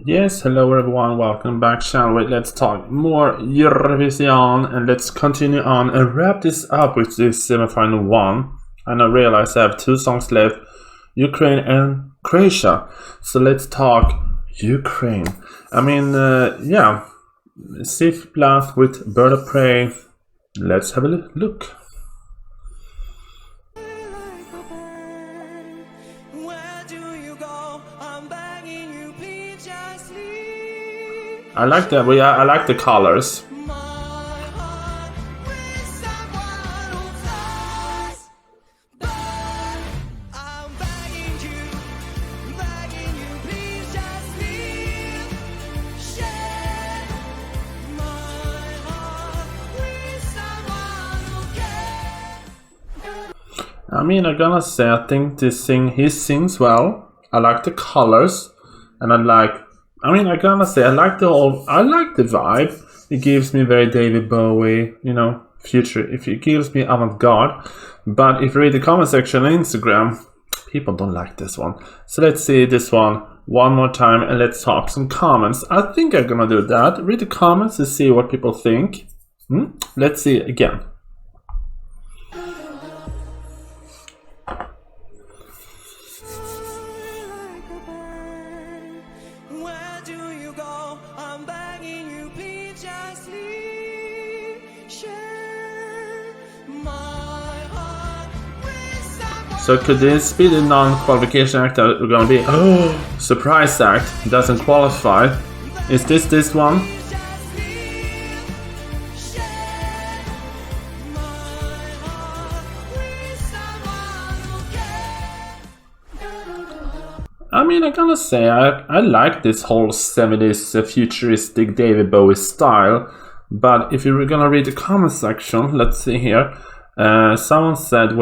Yes, hello everyone, welcome back, shall we? Let's talk more Eurovision and let's continue on and wrap this up with this semi-final one. And I realize I have two songs left, Ukraine and Croatia. So let's talk Ukraine. Ziferblat with Bird of Prey. Let's have a look. I like that. I like the colors. I'm gonna say I think he sings well. I like the colors, and I like the vibe. It gives me very David Bowie, future. If it gives me avant-garde. But if you read the comment section on Instagram, people don't like this one. So let's see this one more time and let's talk some comments. I think I'm gonna do that. Read the comments to see what people think. Let's see again. So could this be the non-qualification act that we're gonna be? Oh, surprise act doesn't qualify. Is this one? I'm gonna say I like this whole 70s futuristic David Bowie style. But if you're gonna read the comment section, let's see here. Someone said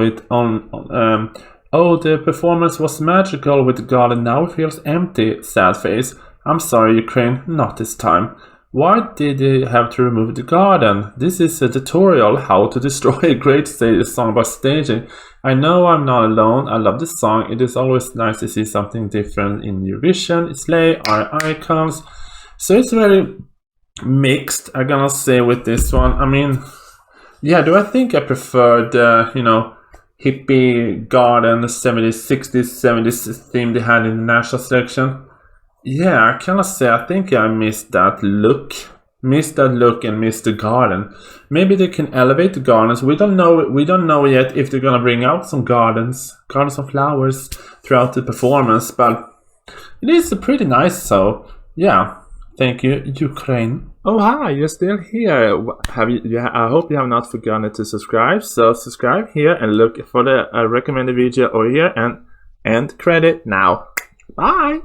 oh, the performance was magical with the garden, now it feels empty, sad face. I'm sorry, Ukraine, not this time. Why did they have to remove the garden? This is a tutorial how to destroy a great song by staging. I know I'm not alone, I love this song. It is always nice to see something different in Eurovision. Slay our icons. So it's very mixed, I'm gonna say, with this one. Yeah, do I think I prefer the, hippie garden, the 70s, 60s, 70s theme they had in the national selection? Yeah, I cannot say. I think I missed that look. And missed the garden. Maybe they can elevate the gardens. We don't know yet if they're gonna bring out some gardens of flowers throughout the performance, but it is pretty nice, so yeah. Thank you, Ukraine. Oh hi, you're still here. I hope you have not forgotten to subscribe. So subscribe here and look for the recommended video over here and end credit now. Bye.